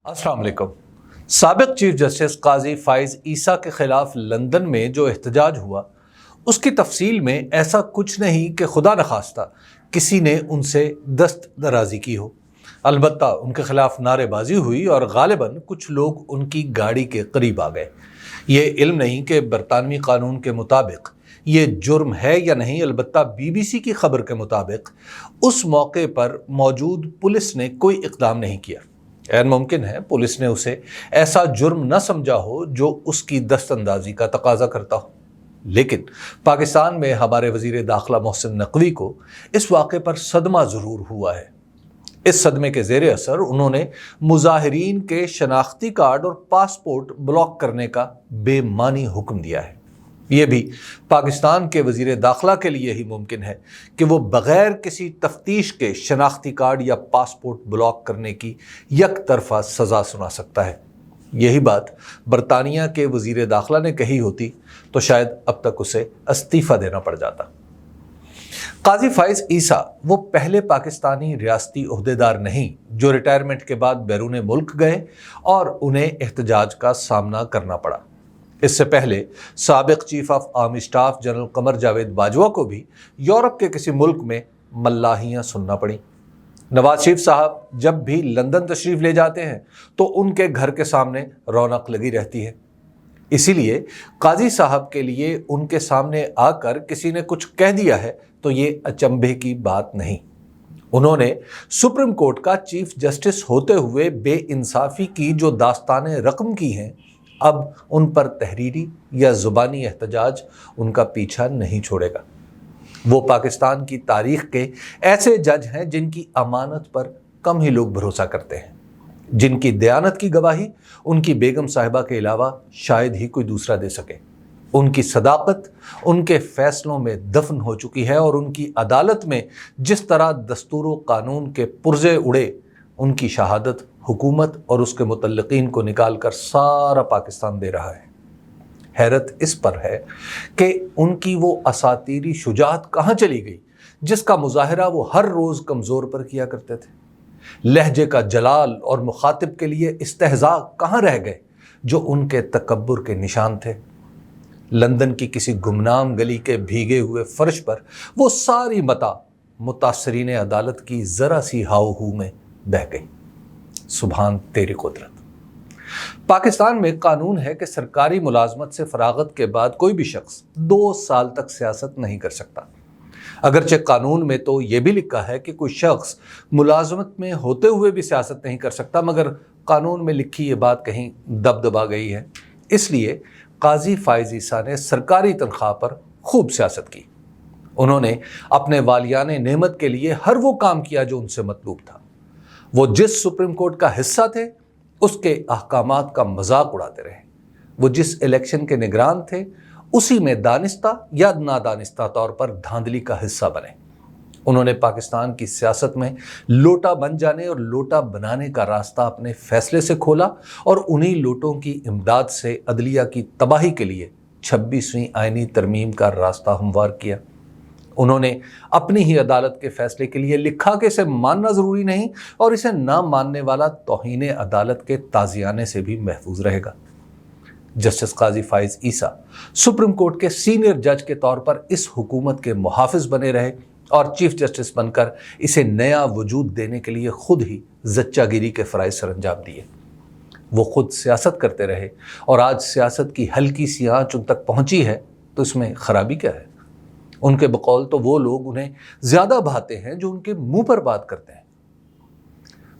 अस्सलाम वालेकुम। साबिक चीफ जस्टिस काजी फाइज ईसा के खिलाफ लंदन में जो एहतजाज हुआ उसकी तफसील में ऐसा कुछ नहीं कि खुदा न खास्ता किसी ने उनसे दस्त दराजी की हो। अलबत्ता उनके खिलाफ नारेबाजी हुई और गालिबन कुछ लोग उनकी गाड़ी के करीब आ गए। ये इल्म नहीं कि बरतानवी कानून के मुताबिक ये जुर्म है या नहीं, अलबत्ता BBC की खबर के मुताबिक उस मौके पर मौजूद पुलिस ने कोई इक़दाम नहीं किया। ऐन मुमकिन है पुलिस ने उसे ऐसा जुर्म न समझा हो जो उसकी दस्तंदाजी का तकाजा करता हो। लेकिन पाकिस्तान में हमारे वज़ीर दाखिला मोहसिन नकवी को इस वाक़े पर सदमा ज़रूर हुआ है। इस सदमे के ज़ेरे असर उन्होंने मुज़ाहिरीन के शनाख्ती कार्ड और पासपोर्ट ब्लॉक करने का बेमानी हुक्म दिया है। ये भी पाकिस्तान के वज़ीर दाखिला के लिए ही मुमकिन है कि वो बग़ैर किसी तफ्तीश के शनाख्ती कार्ड या पासपोर्ट ब्लॉक करने की यक तरफा सज़ा सुना सकता है। यही बात बरतानिया के वज़ीर दाखिला ने कही होती तो शायद अब तक उसे इस्तीफ़ा देना पड़ जाता। काजी फाइज ईसा वो पहले पाकिस्तानी रियासती ओहदेदार नहीं जो रिटायरमेंट के बाद बैरून मुल्क गए और उन्हें एहतजाज का सामना करना पड़ा। इससे पहले साबिक chief of army staff general Qamar Javed Bajwa को भी यूरोप के किसी मुल्क में मल्लाहियाँ सुनना पड़ी। नवाज शरीफ साहब जब भी लंदन तशरीफ़ ले जाते हैं तो उनके घर के सामने रौनक लगी रहती है। इसीलिए काजी साहब के लिए उनके सामने आकर किसी ने कुछ कह दिया है तो ये अचंभे की बात नहीं। उन्होंने सुप्रीम कोर्ट का चीफ जस्टिस होते हुए बेइंसाफ़ी की जो दास्तानें रकम की हैं, अब उन पर तहरीरी या ज़ुबानी एहतजाज उनका पीछा नहीं छोड़ेगा। वो पाकिस्तान की तारीख़ के ऐसे जज हैं जिनकी अमानत पर कम ही लोग भरोसा करते हैं, जिनकी दयानत की गवाही उनकी बेगम साहिबा के अलावा शायद ही कोई दूसरा दे सके। उनकी सदाकत उनके फ़ैसलों में दफन हो चुकी है और उनकी अदालत में जिस तरह दस्तूर कानून के पुर्जे उड़े, उनकी शहादत हुकूमत और उसके मुतल्लिकीन को निकाल कर सारा पाकिस्तान दे रहा है। हैरत इस पर है कि उनकी वो असातीरी शुजाअत कहाँ चली गई जिसका मुजाहिरा वो हर रोज़ कमज़ोर पर किया करते थे। लहजे का जलाल और मुखातिब के लिए इस्तेहज़ा कहाँ रह गए जो उनके तकब्बुर के निशान थे। लंदन की किसी गुमनाम गली के भीगे हुए फर्श पर वो सारी मता मुतासरीन अदालत की ज़रा सी हाउ हू में बह गई। सुभान तेरी कुदरत। पाकिस्तान में कानून है कि सरकारी मुलाजमत से फरागत के बाद कोई भी शख्स 2 साल तक सियासत नहीं कर सकता। अगरचे कानून में तो ये भी लिखा है कि कोई शख्स मुलाजमत में होते हुए भी सियासत नहीं कर सकता, मगर कानून में लिखी ये बात कहीं दबदबा गई है। इसलिए काजी फाइज ईसा ने सरकारी तनख्वाह पर खूब सियासत की। उन्होंने अपने वालियाने नेमत के लिए हर वो काम किया जो उनसे मतलूब था। वो जिस सुप्रीम कोर्ट का हिस्सा थे उसके अहकामात का मजाक उड़ाते रहे। वो जिस इलेक्शन के निगरान थे उसी में दानिस्ता या नादानिस्ता तौर पर धांधली का हिस्सा बने। उन्होंने पाकिस्तान की सियासत में लोटा बन जाने और लोटा बनाने का रास्ता अपने फैसले से खोला और उन्हीं लोटों की इमदाद से अदलिया की तबाही के लिए 26वीं आईनी तरमीम का रास्ता हमवार किया। उन्होंने अपनी ही अदालत के फैसले के लिए लिखा कि इसे मानना ज़रूरी नहीं और इसे ना मानने वाला तौहीन अदालत के ताज़ियाने से भी महफूज रहेगा। जस्टिस काजी फाइज ईसा सुप्रीम कोर्ट के सीनियर जज के तौर पर इस हुकूमत के मुहाफिज बने रहे और चीफ जस्टिस बनकर इसे नया वजूद देने के लिए खुद ही जच्चागिरी के फ़राइज़ सरअंजाम दिए। वो खुद सियासत करते रहे और आज सियासत की हल्की सी आँच उन तक पहुँची है तो इसमें ख़राबी क्या है। उनके बकौल तो वो लोग उन्हें ज़्यादा भाते हैं जो उनके मुंह पर बात करते हैं।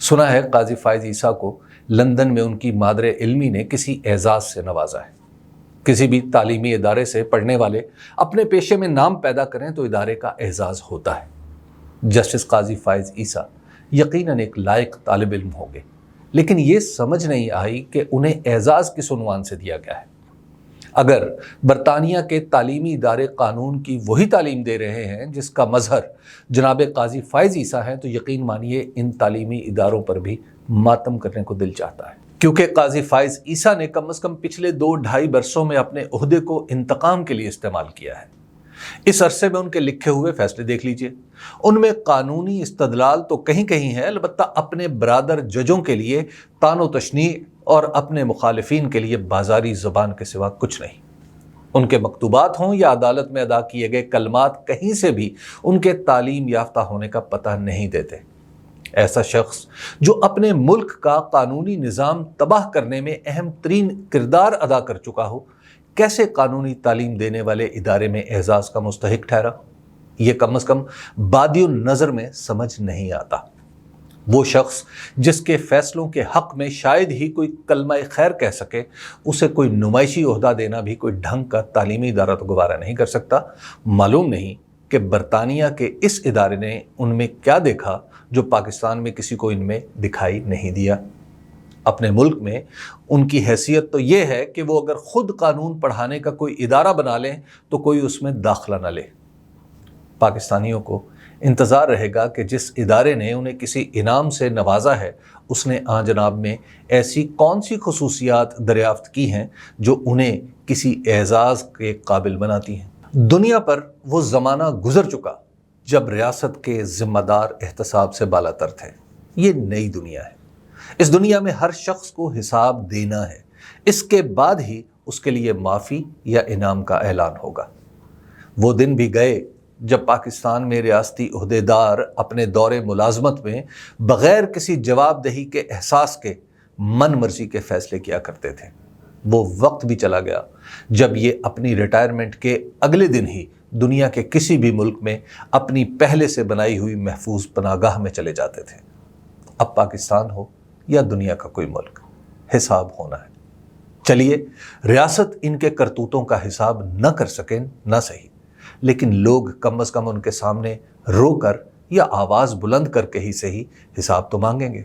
सुना है काजी फाइज ईसा को लंदन में उनकी मादरे इल्मी ने किसी एजाज़ से नवाजा है। किसी भी तालीमी इदारे से पढ़ने वाले अपने पेशे में नाम पैदा करें तो इदारे का एजाज़ होता है। जस्टिस काजी फाइज ईसा यकीनन एक लायक तालिब इल्म होंगे, लेकिन ये समझ नहीं आई कि उन्हें एजाज़ किस उन्वान से दिया गया है। अगर बरतानिया के तालीमी इदारे कानून की वही तालीम दे रहे हैं जिसका मजहर जनाब काजी फाइज ईसा है तो यकीन मानिए इन तालीमी इदारों पर भी मातम करने को दिल चाहता है, क्योंकि काजी फाइज ईसा ने कम अज़ कम पिछले 2-2.5 बरसों में अपने ओहदे को इंतकाम के लिए इस्तेमाल किया है। اس عرصے میں ان کے لکھے ہوئے فیصلے دیکھ لیجئے، ان میں قانونی استدلال تو کہیں کہیں ہے، البتہ اپنے برادر ججوں کے لیے طعن و تشنیع اور اپنے مخالفین کے لیے بازاری زبان کے سوا کچھ نہیں۔ ان کے مکتوبات ہوں یا عدالت میں ادا کیے گئے کلمات کہیں سے بھی ان کے تعلیم یافتہ ہونے کا پتہ نہیں دیتے۔ ایسا شخص جو اپنے ملک کا قانونی نظام تباہ کرنے میں اہم ترین کردار ادا کر چکا ہو، کیسے قانونی تعلیم دینے والے ادارے میں اعزاز کا مستحق ٹھہرا؟ یہ کم از کم بادی النظر میں سمجھ نہیں آتا۔ وہ شخص جس کے فیصلوں کے حق میں شاید ہی کوئی کلمہ خیر کہہ سکے، اسے کوئی نمائشی عہدہ دینا بھی کوئی ڈھنگ کا تعلیمی ادارہ تو گوارا نہیں کر سکتا۔ معلوم نہیں کہ برطانیہ کے اس ادارے نے ان میں کیا دیکھا جو پاکستان میں کسی کو ان میں دکھائی نہیں دیا۔ اپنے ملک میں ان کی حیثیت تو یہ ہے کہ وہ اگر خود قانون پڑھانے کا کوئی ادارہ بنا لیں تو کوئی اس میں داخلہ نہ لے۔ پاکستانیوں کو انتظار رہے گا کہ جس ادارے نے انہیں کسی انعام سے نوازا ہے، اس نے جناب میں ایسی کون سی خصوصیات دریافت کی ہیں جو انہیں کسی اعزاز کے قابل بناتی ہیں۔ دنیا پر وہ زمانہ گزر چکا جب ریاست کے ذمہ دار احتساب سے بالا تر تھے۔ یہ نئی دنیا ہے۔ اس دنیا میں ہر شخص کو حساب دینا ہے، اس کے بعد ہی اس کے لیے معافی یا انعام کا اعلان ہوگا۔ وہ دن بھی گئے جب پاکستان میں ریاستی عہدیدار اپنے دور ملازمت میں بغیر کسی جواب دہی کے احساس کے من مرضی کے فیصلے کیا کرتے تھے۔ وہ وقت بھی چلا گیا جب یہ اپنی ریٹائرمنٹ کے اگلے دن ہی دنیا کے کسی بھی ملک میں اپنی پہلے سے بنائی ہوئی محفوظ پناہگاہ میں چلے جاتے تھے۔ اب پاکستان ہو یا دنیا کا کوئی ملک، حساب ہونا ہے۔ چلیے، ریاست ان کے کرتوتوں کا حساب نہ کر سکیں نہ صحیح، لیکن لوگ کم از کم ان کے سامنے رو کر یا آواز بلند کر کے ہی صحیح حساب تو مانگیں گے۔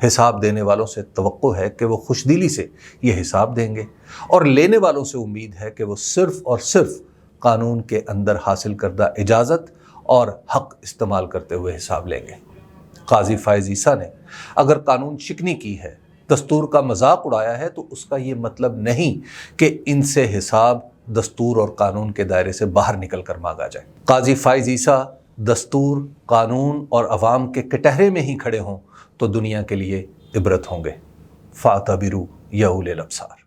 حساب دینے والوں سے توقع ہے کہ وہ خوش دلی سے یہ حساب دیں گے، اور لینے والوں سے امید ہے کہ وہ صرف اور صرف قانون کے اندر حاصل کردہ اجازت اور حق استعمال کرتے ہوئے حساب لیں گے۔ قاضی فائز عیسیٰ نے اگر قانون شکنی کی ہے، دستور کا مذاق اڑایا ہے، تو اس کا یہ مطلب نہیں کہ ان سے حساب دستور اور قانون کے دائرے سے باہر نکل کر مانگا جائے۔ قاضی فائز عیسیٰ دستور، قانون اور عوام کے کٹہرے میں ہی کھڑے ہوں تو دنیا کے لیے عبرت ہوں گے۔ فاعتبروا یا اولي الابصار۔